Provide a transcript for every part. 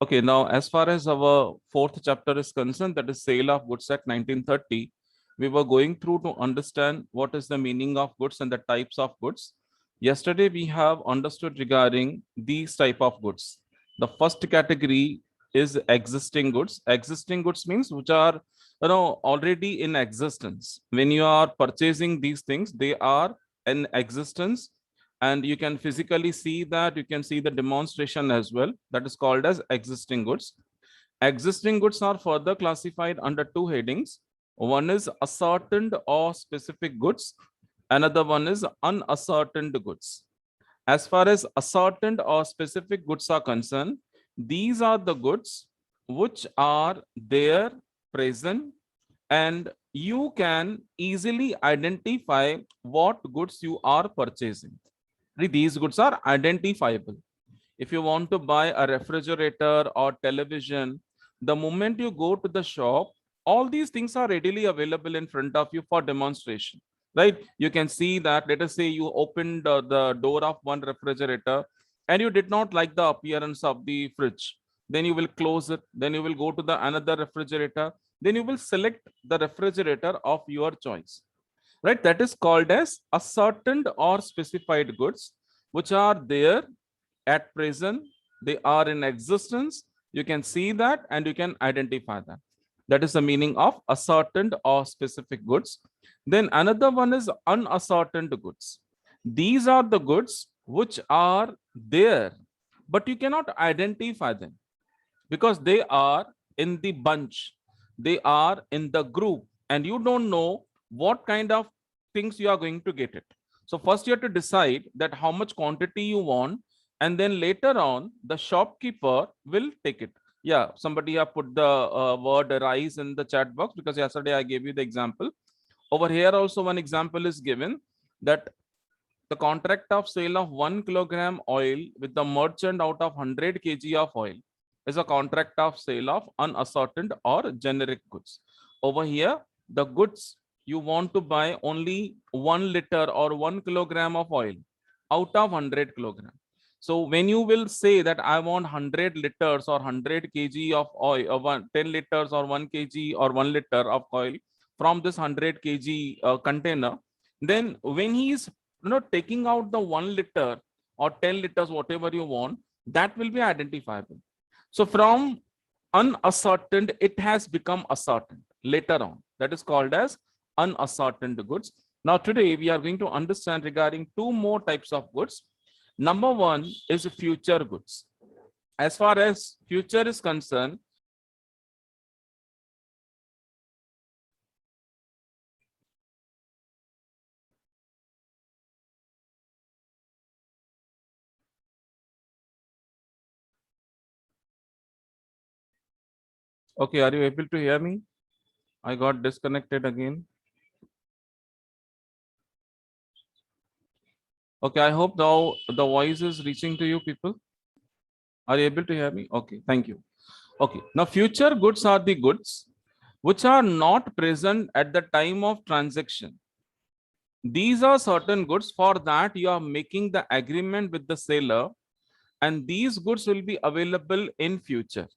Okay, now as far as our fourth chapter is concerned, that is Sale of Goods Act 1930, we were going through to understand what is the meaning of goods and the types of goods. Yesterday, we have understood regarding these type of goods. The first category is existing goods. Existing goods means which are already in existence. When you are purchasing these things, they are in existence, and you can physically see that. You can see the demonstration as well. That is called as existing goods. Existing goods are further classified under two headings. One is ascertained or specific goods. Another one is unascertained goods. As far as ascertained or specific goods are concerned, these are the goods which are there, present, and you can easily identify what goods you are purchasing. These goods are identifiable. If you want to buy a refrigerator or television, the moment you go to the shop, all these things are readily available in front of you for demonstration, right? You can see that. Let us say you opened the door of one refrigerator and you did not like the appearance of the fridge. Then you will close it. Then you will go to the another refrigerator. Then you will select the refrigerator of your choice, right? That is called as ascertained or specified goods, which are there at present. They are in existence. You can see that and you can identify that. That is the meaning of ascertained or specific goods. Then another one is unascertained goods. These are the goods which are there, but you cannot identify them because they are in the bunch, they are in the group, and you don't know what kind of things you are going to get it. So first you have to decide that how much quantity you want, and then later on the shopkeeper will take it. Yeah, somebody have put the word rice in the chat box because yesterday I gave you the example. Over here also one example is given, that the contract of sale of 1 kilogram oil with the merchant out of 100 kg of oil is a contract of sale of unascertained or generic goods. Over here, the goods you want to buy only 1 liter or 1 kilogram of oil out of 100 kilogram. So when you will say that I want 100 liters or 100 kg of oil, or 10 liters or 1 kg or 1 liter of oil from this 100 kg container, then when he is taking out the 1 liter or 10 liters, whatever you want, that will be identifiable. So from unascertained, it has become ascertained later on. That is called as unascertained goods. Now today we are going to understand regarding two more types of goods. Number one is future goods. As far as future is concerned, okay, are you able to hear me? I got disconnected again. Okay, I hope now the voice is reaching to you people. Are you able to hear me? Okay, thank you. Okay, now future goods are the goods which are not present at the time of transaction. These are certain goods for that you are making the agreement with the seller, and these goods will be available in future.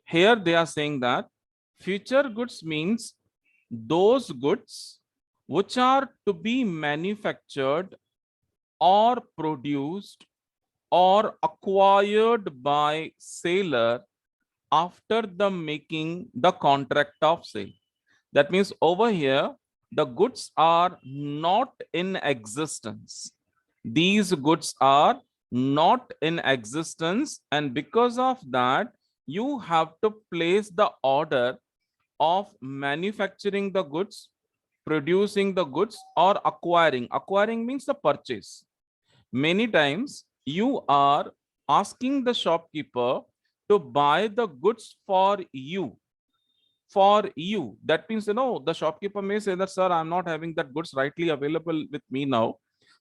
Here they are saying that future goods means those goods which are to be manufactured or produced or acquired by seller after the making the contract of sale. That means over here, the goods are not in existence. These goods are not in existence, and because of that, you have to place the order of manufacturing the goods, producing the goods, or acquiring. Acquiring means the purchase. Many times you are asking the shopkeeper to buy the goods for you. For you. That means, the shopkeeper may say that, sir, I'm not having that goods rightly available with me now,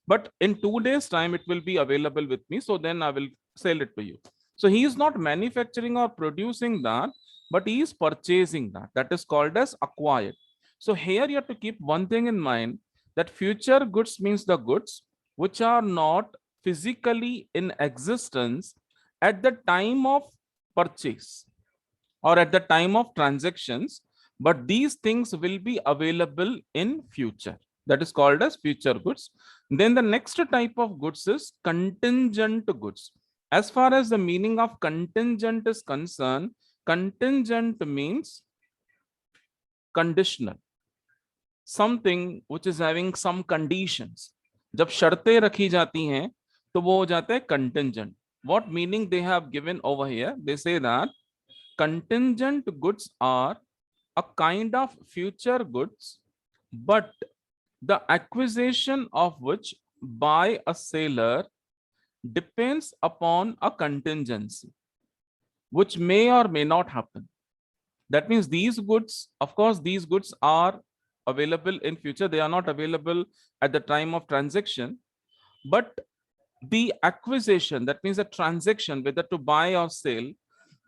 but in 2 days time it will be available with me. So then I will sell it to you. So he is not manufacturing or producing that, but he is purchasing that. That is called as acquired. So here you have to keep one thing in mind, that future goods means the goods which are not physically in existence at the time of purchase or at the time of transactions, but these things will be available in future. That is called as future goods. Then the next type of goods is contingent goods. As far as the meaning of contingent is concerned, contingent means conditional, something which is having some conditions. जब शर्तें रखी जाती हैं तो वो हो जाता है contingent. What meaning they have given over here? They say that contingent goods are a kind of future goods, but the acquisition of which by a seller depends upon a contingency, which may or may not happen. That means these goods, of course, these goods are available in future. They are not available at the time of transaction, but the acquisition, that means the transaction, whether to buy or sell,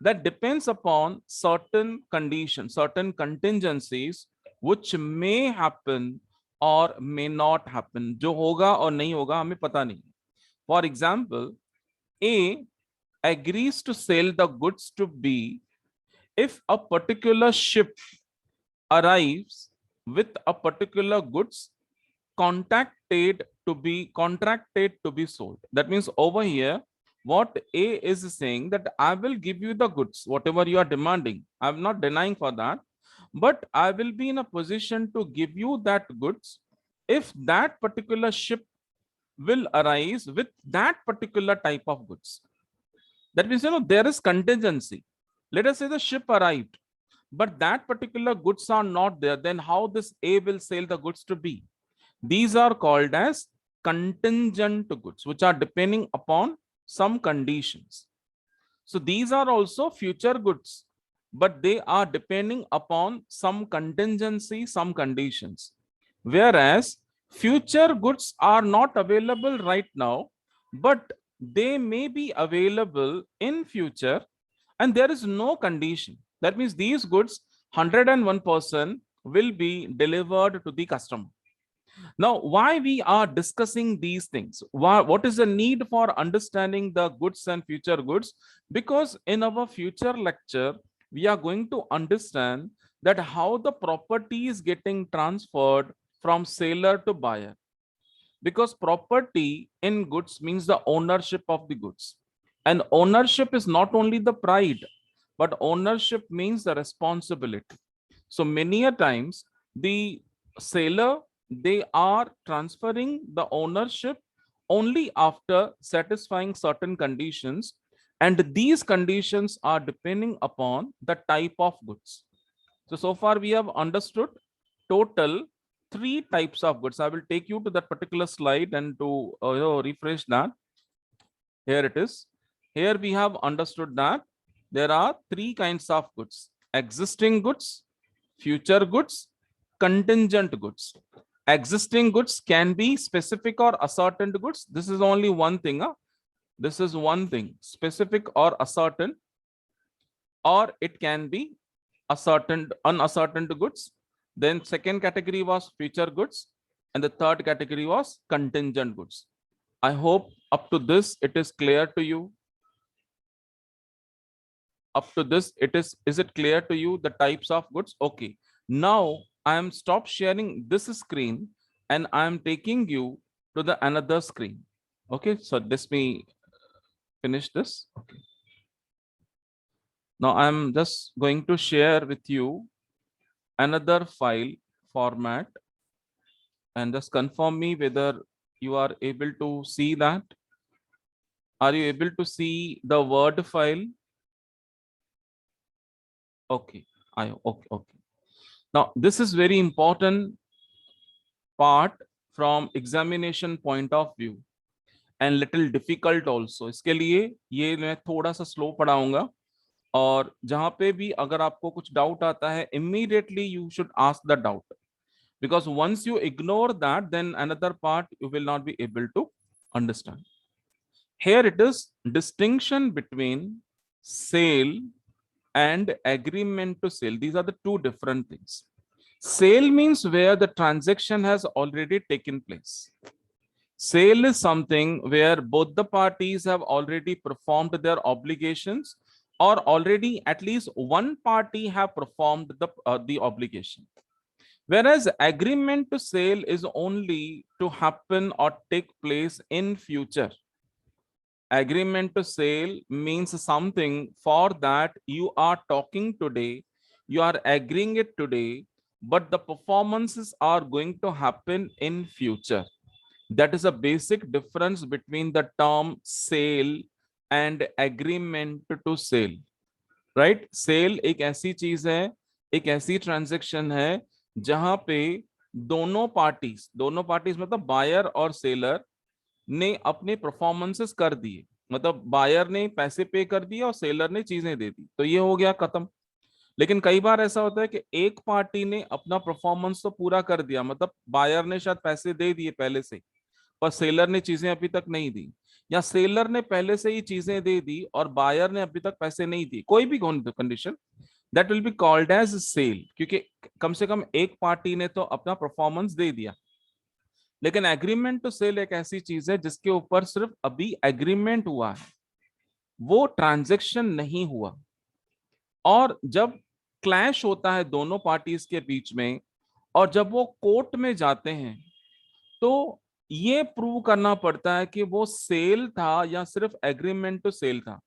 that depends upon certain conditions, certain contingencies, which may happen or may not happen. जो होगा और नहीं होगा हमें पता नहीं. For example, A agrees to sell the goods to B if a particular ship arrives with a particular goods contracted to be sold. That means over here, what A is saying that I will give you the goods, whatever you are demanding. I'm not denying for that, but I will be in a position to give you that goods if that particular ship will arise with that particular type of goods. That means, there is contingency. Let us say the ship arrived, but that particular goods are not there. Then how this A will sell the goods to B? These are called as contingent goods, which are depending upon some conditions. So these are also future goods, but they are depending upon some contingency, some conditions. Whereas future goods are not available right now, but they may be available in future, and there is no condition. That means these goods 101% will be delivered to the customer. Now, why we are discussing these things? What is the need for understanding the goods and future goods? Because in our future lecture, we are going to understand that how the property is getting transferred from seller to buyer. Because property in goods means the ownership of the goods. And ownership is not only the pride, but ownership means the responsibility. So many a times the seller, they are transferring the ownership only after satisfying certain conditions, and these conditions are depending upon the type of goods. So far we have understood total 3 types of goods. I will take you to that particular slide and to refresh that. Here it is. Here we have understood that there are 3 kinds of goods: existing goods, future goods, contingent goods. Existing goods can be specific or ascertained goods. This is only one thing. This is one thing, specific or ascertained, or it can be ascertained, unascertained goods. Then second category was future goods, and the third category was contingent goods. I hope up to this it is clear to you. Up to this, is it clear to you the types of goods? Okay. Now I am stop sharing this screen and I am taking you to the another screen. Okay, so let me finish this. Okay. Now I'm just going to share with you another file format, and just confirm me whether you are able to see that. Are you able to see the Word file? Okay, okay. Now this is very important part from examination point of view and little difficult also. इसके लिए ये मैं थोड़ा सा slow पढ़ाऊंगा, और जहां पे भी अगर आपको कुछ doubt आता है, immediately you should ask the doubt, because once you ignore that, then another part you will not be able to understand. Here it is distinction between sale and agreement to sell. These are the 2 different things. Sale means where the transaction has already taken place. Sale is something where both the parties have already performed their obligations or already at least one party have performed the obligation. Whereas agreement to sale is only to happen or take place in future. Agreement to sale means something for that you are talking today, you are agreeing it today, but the performances are going to happen in future. That is a basic difference between the term sale and agreement to sale. Right sale एक ऐसी चीज है, एक ऐसी transaction है जहां पे दोनों पार्टीज मतलब बायर और सेलर ने अपने परफॉर्मेंसेस कर दिए, मतलब बायर ने पैसे पे कर दिए और सेलर ने चीजें दे दी, तो ये हो गया खत्म। लेकिन कई बार ऐसा होता है कि एक पार्टी ने अपना परफॉर्मेंस तो पूरा कर दिया, मतलब बायर ने शायद पैसे दे दिए पहले से, पर सेलर ने चीजें अभी तक नहीं दी, या सेलर ने पहले से ही चीजें दे दी और बायर ने अभी तक पैसे नहीं दिए, कोई भी condition, that will be called as sale, क्योंकि कम से कम एक पार्टी ने तो अपना परफॉर्मेंस दे दिया। लेकिन एग्रीमेंट टू सेल एक ऐसी चीज है जिसके ऊपर सिर्फ अभी एग्रीमेंट हुआ है, वो ट्रांजेक्शन नहीं हुआ। और जब क्लैश होता है दोनों पार्टीज के बीच में और जब वो कोर्ट में जाते हैं, तो ये प्रूव करना पड़ता है कि वो सेल था या सिर्फ एग्रीमेंट टू सेल था,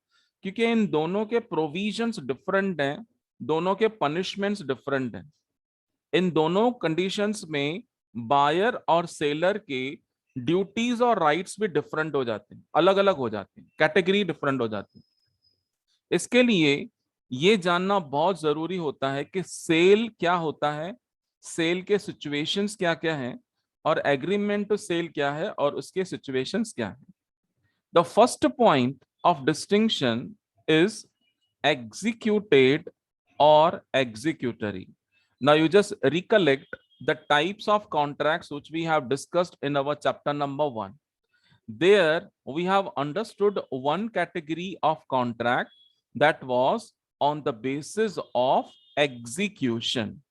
क्योंकि इन दोनों के प्रोविजंस डिफरेंट हैं, दोनों के पनिशमेंट्स डिफरेंट हैं। इन दोनों कंडीशंस में बायर और सेलर के ड्यूटीज और राइट्स भी डिफरेंट हो जाते हैं, अलग अलग हो जाते हैं, कैटेगरी डिफरेंट हो जाती है। इसके लिए ये जानना बहुत जरूरी होता है कि सेल क्या होता है, सेल के सिचुएशंस क्या क्या हैं, और एग्रीमेंट टू सेल क्या है और उसके सिचुएशंस क्या है। The first point of distinction is executed or executory. Now you just recollect the types of contracts which we have discussed in our chapter number 1. There we have understood one category of contract that was on the basis of execution.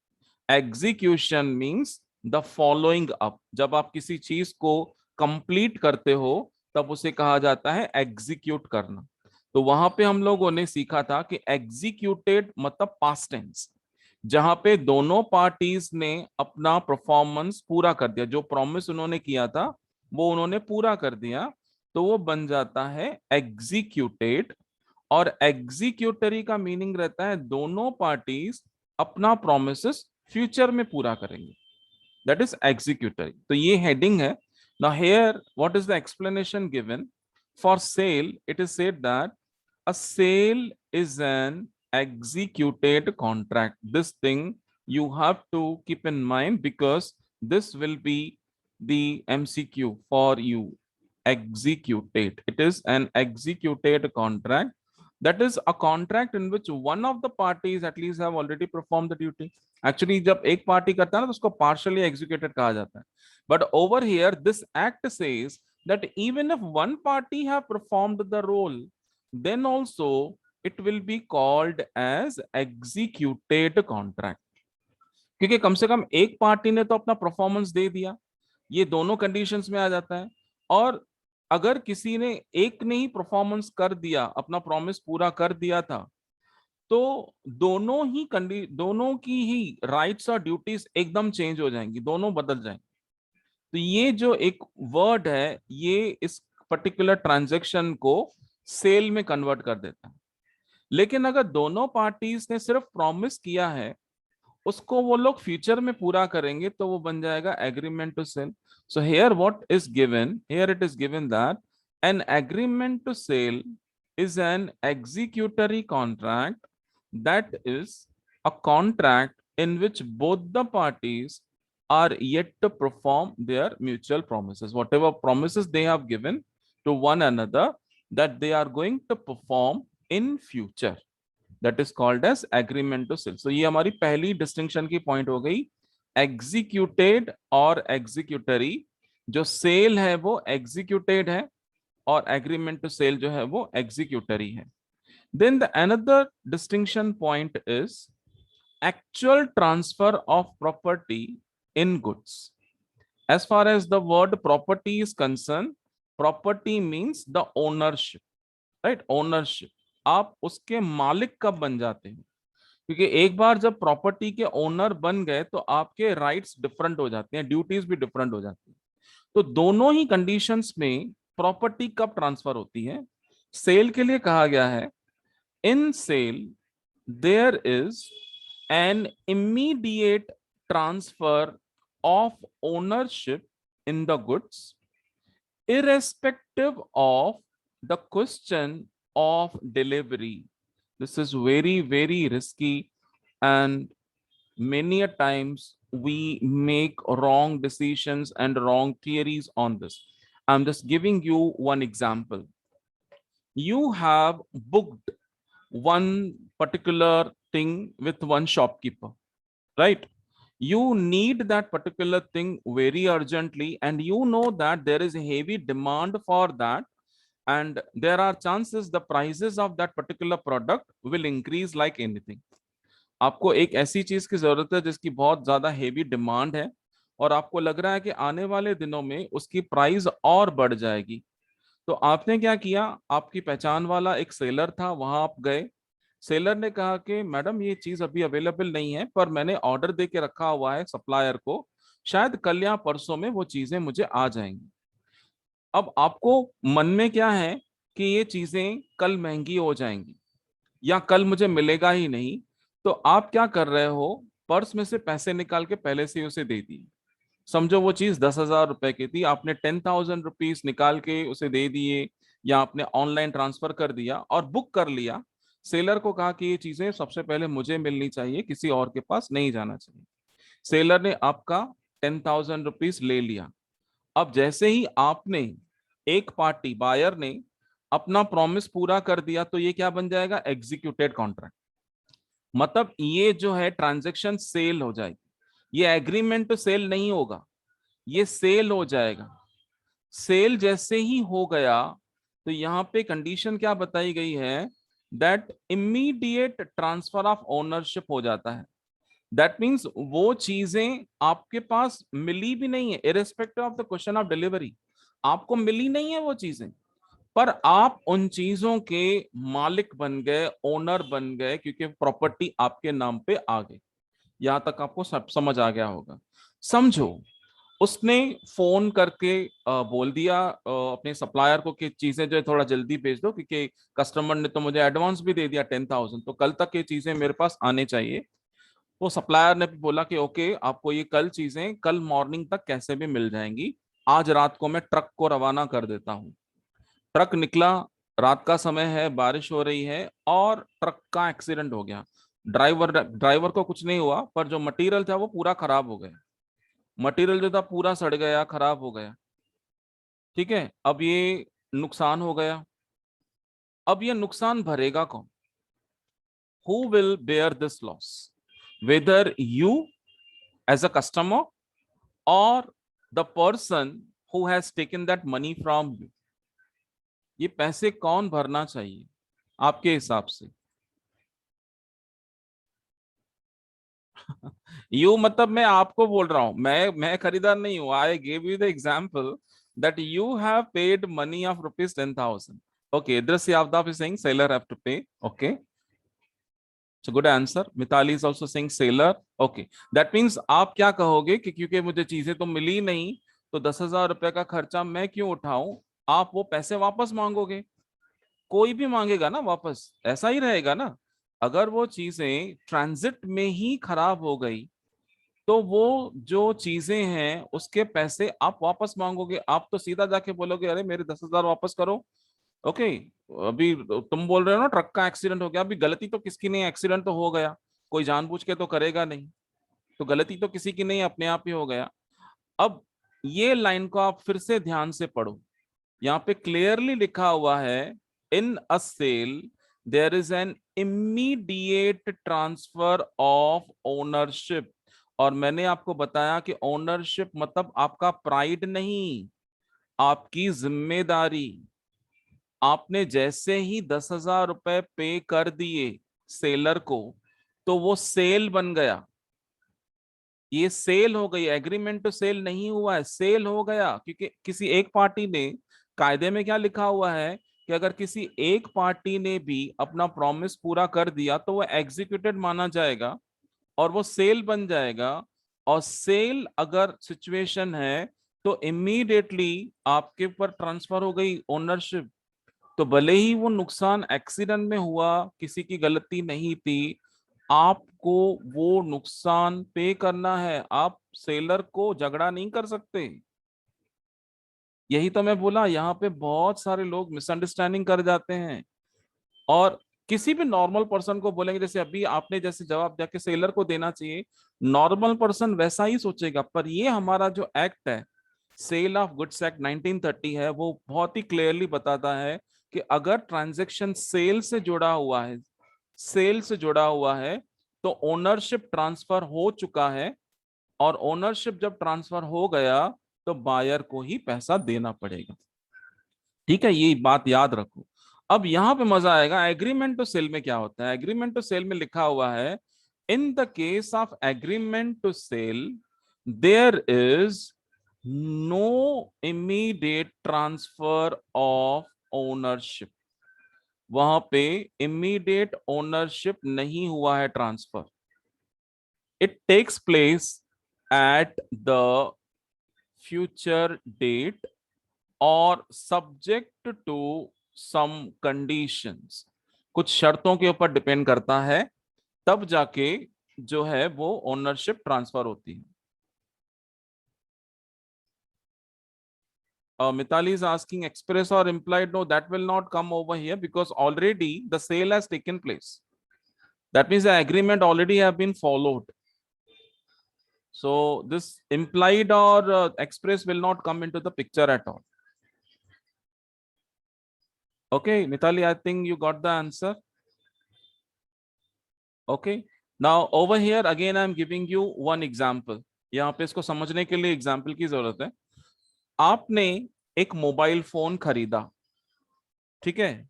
Execution means the following up. जब आप किसी चीज को complete करते हो तब उसे कहा जाता है एग्जीक्यूट करना। तो वहां पे हम लोगों ने सीखा था कि एग्जीक्यूटेड मतलब पास्ट टेंस, जहां पे दोनों पार्टीज ने अपना परफॉर्मेंस पूरा कर दिया, जो प्रॉमिस उन्होंने किया था वो उन्होंने पूरा कर दिया, तो वो बन जाता है एग्जीक्यूटेड। और एग्जीक्यूटरी का मीनिंग रहता है दोनों पार्टीज अपना प्रोमिस फ्यूचर में पूरा करेंगे, दैट इज एग्जीक्यूटरी। तो ये हेडिंग है। Now here what is the explanation given for sale? It is said that a sale is an executed contract. This thing you have to keep in mind because this will be the MCQ for you. Executed, it is an executed contract, that is a contract in which one of the parties at least have already performed the duty. Actually जब एक party करता है ना तो उसको partially executed कहा जाता है, but over here this act says that even if one party have performed the role, then also it will be called as executed contract, क्योंकि कम से कम एक पार्टी ने तो अपना परफॉर्मेंस दे दिया, ये दोनों कंडीशंस में आ जाता है। और अगर किसी ने एक ने ही परफॉर्मेंस कर दिया, अपना प्रॉमिस पूरा कर दिया था, तो दोनों की ही राइट्स और ड्यूटीज एकदम चेंज हो जाएंगी, दोनों बदल जाएंगे। तो ये जो एक वर्ड है ये इस पर्टिकुलर ट्रांजैक्शन को सेल में कन्वर्ट कर देता है। लेकिन अगर दोनों पार्टीज ने सिर्फ प्रॉमिस किया है, उसको वो लोग फ्यूचर में पूरा करेंगे, तो वो बन जाएगा agreement to sale. So here what is given, here it is given that an agreement to sale is an executory contract, that is a contract in which both the parties are yet to perform their mutual promises, whatever promises they have given to one another, that they are going to perform in future, that is called as agreement to sell. So ये हमारी पहली distinction की point हो गई, executed और executory. जो cell है वो एग्जीक्यूटेड है और एग्रीमेंट टू सेल जो है वो एग्जीक्यूटरी है। Then the another distinction point is actual transfer of property in goods. As far as the word property is concern, property means the ownership, right, ownership. आप उसके मालिक कब बन जाते हैं? क्योंकि एक बार जब प्रॉपर्टी के ओनर बन गए तो आपके राइट्स डिफरेंट हो जाते हैं, ड्यूटीज भी डिफरेंट हो जाती हैं। तो दोनों ही कंडीशंस में प्रॉपर्टी कब ट्रांसफर होती है? सेल के लिए कहा गया है, in sale there is an immediate transfer of ownership in the goods irrespective of the question of delivery. This is very, very risky, and many a times we make wrong decisions and wrong theories on this. I'm just giving you one example. You have booked one particular thing with one shopkeeper, right? You need that particular thing very urgently, and you know that there is a heavy demand for that, and there are chances the prices of that particular product will increase like anything. आपको एक ऐसी चीज की जरूरत है जिसकी बहुत ज्यादा हेवी डिमांड है, और आपको लग रहा है कि आने वाले दिनों में उसकी प्राइस और बढ़ जाएगी। तो आपने क्या किया, आपकी पहचान वाला एक सेलर था, वहां आप गए। सेलर ने कहा कि मैडम ये चीज अभी अवेलेबल नहीं है, पर मैंने ऑर्डर दे के रखा हुआ है सप्लायर को, शायद कल या परसों में वो चीजें मुझे आ जाएंगी। अब आपको मन में क्या है कि ये चीजें कल महंगी हो जाएंगी या कल मुझे मिलेगा ही नहीं। तो आप क्या कर रहे हो, पर्स में से पैसे निकाल के पहले से ही उसे दे दिए। समझो वो चीज 10,000 रुपए की थी, आपने 10,000 रुपीज निकाल के उसे दे दिए, या आपने ऑनलाइन ट्रांसफर कर दिया और बुक कर लिया। सेलर को कहा कि ये चीजें सबसे पहले मुझे मिलनी चाहिए, किसी और के पास नहीं जाना चाहिए। सेलर ने आपका 10,000 रुपीज ले लिया। अब जैसे ही आपने, एक पार्टी बायर ने अपना प्रॉमिस पूरा कर दिया, तो ये क्या बन जाएगा, एग्जीक्यूटेड कॉन्ट्रैक्ट। मतलब ये जो है ट्रांजैक्शन सेल हो जाएगी। ये एग्रीमेंट तो सेल नहीं होगा, ये सेल हो जाएगा। सेल जैसे ही हो गया तो यहाँ पे कंडीशन क्या बताई गई है, that immediate transfer of ownership हो जाता है। दैट मीन्स वो चीजें आपके पास मिली भी नहीं है, irrespective of the question of delivery, आपको मिली नहीं है वो चीजें, पर आप उन चीजों के मालिक बन गए, ओनर बन गए, क्योंकि प्रॉपर्टी आपके नाम पे आ गई। यहां तक आपको सब समझ आ गया होगा। समझो, उसने फोन करके बोल दिया अपने सप्लायर को कि चीजें जो है थोड़ा जल्दी भेज दो, क्योंकि कस्टमर ने तो मुझे एडवांस भी दे दिया 10,000, तो कल तक ये चीजें मेरे पास आने चाहिए। वो सप्लायर ने भी बोला कि ओके, आपको ये कल चीजें कल मॉर्निंग तक कैसे भी मिल जाएंगी, आज रात को मैं ट्रक को रवाना कर देता हूँ। ट्रक निकला, रात का समय है, बारिश हो रही है, और ट्रक का एक्सीडेंट हो गया। ड्राइवर ड्राइवर को कुछ नहीं हुआ, पर जो मटेरियल था वो पूरा खराब हो गया। मटेरियल जो था पूरा सड़ गया, खराब हो गया। ठीक है, अब ये नुकसान हो गया। अब ये नुकसान भरेगा कौन? Who will bear this loss? Whether you as a customer, or the person who has taken that money from you. ये पैसे कौन भरना चाहिए आपके हिसाब से? यू मतलब मैं आपको बोल रहा हूं, मैं खरीदार नहीं हूं। I gave you the example that you have paid money of rupees 10,000। Okay, दृश्य आपदा is saying seller have to pay. Okay, so good answer. Mitali is also saying seller. Okay, that means आप क्या कहोगे कि क्योंकि मुझे चीजें तो मिली नहीं, तो 10,000 रुपए का खर्चा मैं क्यों उठाऊं? आप वो पैसे वापस मांगोगे। कोई भी मांगेगा ना वापस, ऐसा ही रहेगा ना। अगर वो चीजें ट्रांजिट में ही खराब हो गई, तो वो जो चीजें हैं उसके पैसे आप वापस मांगोगे। आप तो सीधा जाके बोलोगे अरे मेरे 10,000 वापस करो। ओके, अभी तुम बोल रहे हो ना ट्रक का एक्सीडेंट हो गया, अभी गलती तो किसकी नहीं, एक्सीडेंट तो हो गया, कोई जानबूझ के तो करेगा नहीं, तो गलती तो किसी की नहीं, अपने आप ही हो गया। अब ये लाइन को आप फिर से ध्यान से पढ़ो। यहाँ पे क्लियरली लिखा हुआ है, in a sale there is an immediate transfer of ownership. और मैंने आपको बताया कि ओनरशिप मतलब आपका प्राइड नहीं, आपकी जिम्मेदारी। आपने जैसे ही 10,000 रुपए पे कर दिए सेलर को, तो वो सेल बन गया। ये सेल हो गई, एग्रीमेंट तो सेल नहीं हुआ है, सेल हो गया। क्योंकि किसी एक पार्टी ने, कायदे में क्या लिखा हुआ है कि अगर किसी एक पार्टी ने भी अपना प्रॉमिस पूरा कर दिया तो वो एग्जीक्यूटेड माना जाएगा और वो सेल बन जाएगा। और सेल अगर सिचुएशन है तो इमीडिएटली आपके ऊपर ट्रांसफर हो गई ओनरशिप। तो भले ही वो नुकसान एक्सीडेंट में हुआ, किसी की गलती नहीं थी, आपको वो नुकसान पे करना है। आप सेलर को झगड़ा नहीं कर सकते। यही तो मैं बोला, यहाँ पे बहुत सारे लोग मिसअंडरस्टैंडिंग कर जाते हैं। और किसी भी नॉर्मल पर्सन को बोलेंगे, जैसे अभी आपने जैसे जवाब जाके सेलर को देना चाहिए, नॉर्मल पर्सन वैसा ही सोचेगा। पर ये हमारा जो एक्ट है, सेल ऑफ गुड्स एक्ट 1930 है, वो बहुत ही क्लियरली बताता है कि अगर ट्रांजैक्शन सेल से जुड़ा हुआ है, सेल से जुड़ा हुआ है, तो ओनरशिप ट्रांसफर हो चुका है। और ओनरशिप जब ट्रांसफर हो गया तो बायर को ही पैसा देना पड़ेगा। ठीक है, ये बात याद रखो। अब यहां पे मजा आएगा। एग्रीमेंट टू सेल में क्या होता है? एग्रीमेंट टू सेल में लिखा हुआ है, in the case of agreement to sell there is no immediate transfer of ownership. वहां पे इमीडिएट ओनरशिप नहीं हुआ है transfer. It takes place at the future date और सब्जेक्ट टू सम कंडीशंस। कुछ शर्तों के ऊपर डिपेंड करता है, तब जाके जो है वो ओनरशिप ट्रांसफर होती है। Mitali is asking express or implied. No, that will not come over here because already the sale has taken place. That means the agreement already have been followed. So this implied or express will not come into the picture at all. Okay, Mitali, I think you got the answer. Okay. Now over here again I am giving you one example. यहाँ पे इसको समझने के लिए example की जरूरत है। आपने एक मोबाइल फोन खरीदा, ठीक है।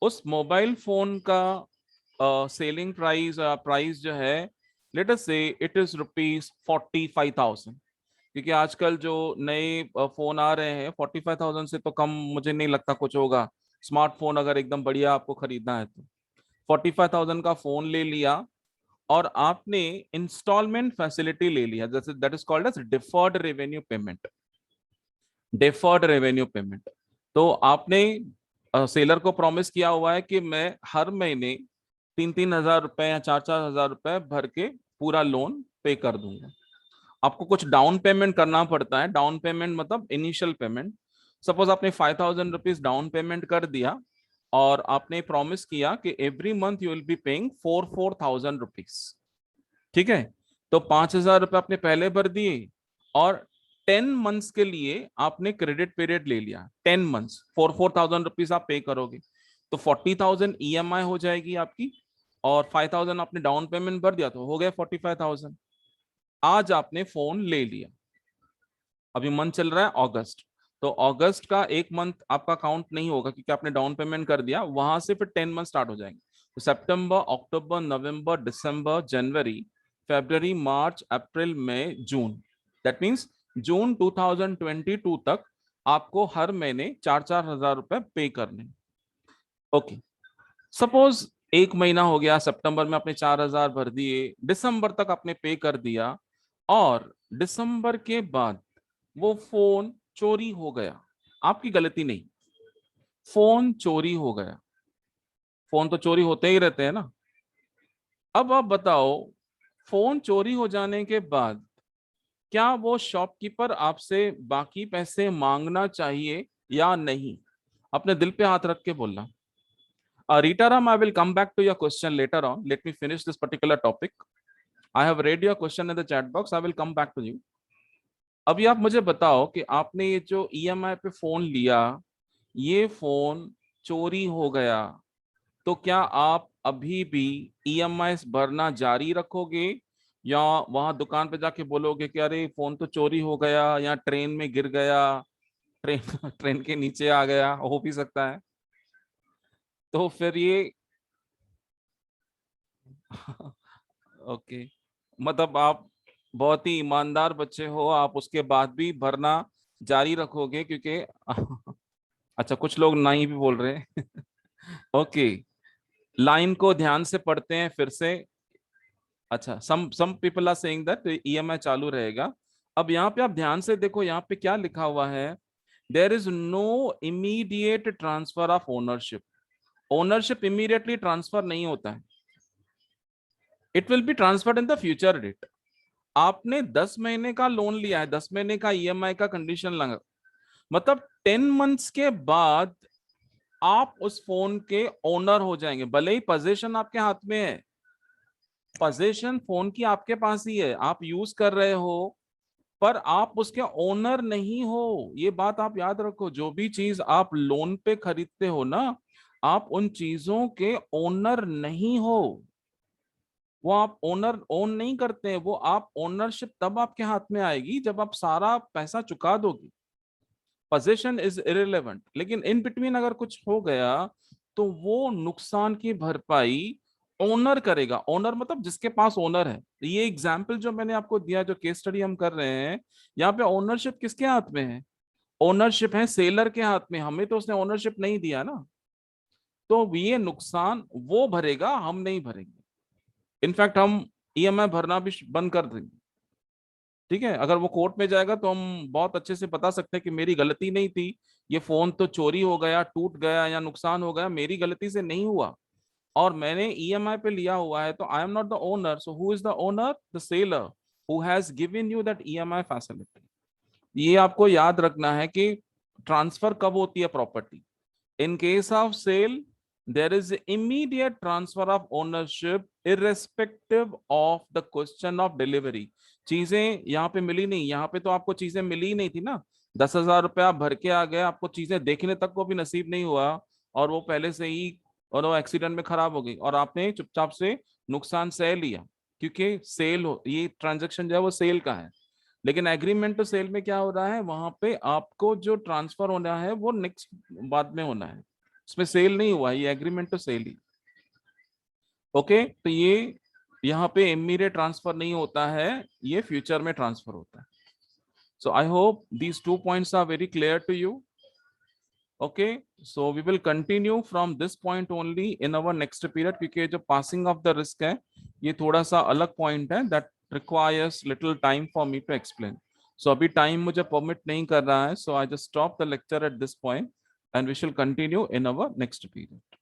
उस मोबाइल फोन का सेलिंग प्राइस प्राइस जो है, लेट अस से इट इज ₹45,000। क्योंकि आजकल जो नए फोन आ रहे हैं 45,000 से तो कम मुझे नहीं लगता कुछ होगा। स्मार्टफोन अगर एकदम बढ़िया आपको खरीदना है तो 45,000 का फोन ले लिया और आपने इंस्टॉलमेंट फैसिलिटी ले लिया, जैसे that is called as deferred revenue payment. Deferred revenue payment. तो आपने सेलर को प्रॉमिस किया हुआ है कि मैं हर महीने 3-3 हजार रुपए या 4-4 हजार रुपए भर के पूरा लोन पे कर दूंगा। आपको कुछ डाउन पेमेंट करना पड़ता है। डाउन पेमेंट मतलब इनिशियल पेमेंट। सपोज आपने ₹5,000 डाउन पेमेंट कर दिया और आपने प्रॉमिस किया कि every month you will be paying 4,000 rupees. ठीक है, तो 5,000 रुपए आपने पहले भर दिए और 10 मंथ्स के लिए आपने क्रेडिट पीरियड ले लिया। 10 मंथ्स 4,000 रुपीज आप पे करोगे तो 40,000 EMI हो जाएगी आपकी, और 5,000 आपने डाउन पेमेंट भर दिया तो हो गया 45,000। आज आपने फोन ले लिया, अभी मंथ चल रहा है अगस्त, तो अगस्त का एक मंथ आपका काउंट नहीं होगा क्योंकि आपने डाउन पेमेंट कर दिया। वहां से फिर 10 मंथ स्टार्ट हो जाएंगे। तो सितंबर, अक्टूबर, नवंबर, दिसंबर, जनवरी, फरवरी, मार्च, अप्रैल, मई, जून। दैट मीन्स जून 2022 तक आपको हर महीने 4-4 हजार रुपए पे करने। ओके, सपोज एक महीना हो गया, सितंबर में आपने 4,000 भर दिए, दिसंबर तक आपने पे कर दिया, और दिसंबर के बाद वो फोन चोरी हो गया। आपकी गलती नहीं, फोन चोरी हो गया। फोन तो चोरी होते ही रहते हैं ना। अब आप बताओ, फोन चोरी हो जाने के बाद क्या वो शॉपकीपर आपसे बाकी पैसे मांगना चाहिए या नहीं? अपने दिल पे हाथ रख के बोलना। Ritaram, I will come back to your question later on. Let me finish this particular topic. I have read your question in the chat box. I will come back to you. अभी आप मुझे बताओ कि आपने ये जो EMI पे phone लिया, ये फोन चोरी हो गया, तो क्या आप अभी भी EMI भरना जारी रखोगे या वहां दुकान पे जाके बोलोगे कि अरे फोन तो चोरी हो गया या ट्रेन में गिर गया, ट्रेन ट्रेन के नीचे आ गया, हो भी सकता है। तो फिर ये ओके, मतलब आप बहुत ही ईमानदार बच्चे हो, आप उसके बाद भी भरना जारी रखोगे क्योंकि अच्छा, कुछ लोग नहीं भी बोल रहे हैं। ओके, लाइन को ध्यान से पढ़ते हैं फिर से। अच्छा, some people are saying that EMI चालू रहेगा। अब यहाँ पे आप ध्यान से देखो, यहाँ पे क्या लिखा हुआ है, there is no immediate transfer of ownership. Ownership immediately transfer नहीं होता है, it will be transferred in the future date. आपने 10 महीने का लोन लिया है, 10 महीने का ईएमआई का कंडीशन लगा, मतलब 10 मंथ्स के बाद आप उस फोन के ओनर हो जाएंगे, भले ही पोजीशन आपके हाथ में है। पोजीशन फोन की आपके पास ही है, आप यूज कर रहे हो, पर आप उसके ओनर नहीं हो। ये बात आप याद रखो, जो भी चीज आप लोन पे खरीदते हो ना, आप उन चीजों के ओनर नहीं हो। वो आप ओनर ओन नहीं करते हैं, वो आप ओनरशिप तब आपके हाथ में आएगी जब आप सारा पैसा चुका दोगे। पोजीशन इज इररिलेवेंट, लेकिन इन बिटवीन अगर कुछ हो गया तो वो नुकसान की भरपाई ओनर करेगा। ओनर मतलब जिसके पास ओनर है। ये एग्जाम्पल जो मैंने आपको दिया, जो केस स्टडी हम कर रहे हैं, यहाँ पे ओनरशिप किसके हाथ में है? ओनरशिप है सेलर के हाथ में, हमें तो उसने ओनरशिप नहीं दिया ना। तो ये नुकसान वो भरेगा, हम नहीं भरेंगे। इनफैक्ट हम ईएमआई भरना भी बंद कर देंगे। ठीक है, अगर वो कोर्ट में जाएगा तो हम बहुत अच्छे से बता सकते हैं कि मेरी गलती नहीं थी, ये फोन तो चोरी हो गया, टूट गया या नुकसान हो गया, मेरी गलती से नहीं हुआ, और मैंने ईएमआई पे लिया हुआ है, तो I am not the owner. So who is the owner? The seller who has given you that EMI facility. ये आपको याद रखना है कि ट्रांसफर कब होती है property. In case of sale, there is immediate transfer of ownership irrespective of the question of delivery। चीजें यहाँ पे मिली नहीं, यहाँ पे तो आपको चीजें मिली ही नहीं थी ना। 10,000 रुपया आप भर के आ गए, आपको चीजें देखने तक को भी नसीब नहीं हुआ, और वो पहले से ही, और वो एक्सीडेंट में खराब हो गई, और आपने चुपचाप से नुकसान सह लिया, क्योंकि सेल हो, ये ट्रांजेक्शन जो है वो सेल का है। लेकिन एग्रीमेंट टू सेल में क्या हो रहा है, वहां पे आपको जो ट्रांसफर होना है वो नेक्स्ट बाद में होना है, उसमें सेल नहीं हुआ, ये एग्रीमेंट टू सेल ही। ओके, तो ये यहाँ पे इमीडिएट ट्रांसफर नहीं होता है, ये फ्यूचर में ट्रांसफर होता है। So I hope these 2 points are very clear to you. Okay, so we will continue from this point only in our next period, क्योंकि जो पासिंग ऑफ द रिस्क है ये थोड़ा सा अलग पॉइंट है, that requires little time for me to explain. So अभी time मुझे परमिट नहीं कर रहा है, so I just stop the lecture at this point and we shall continue in our next period.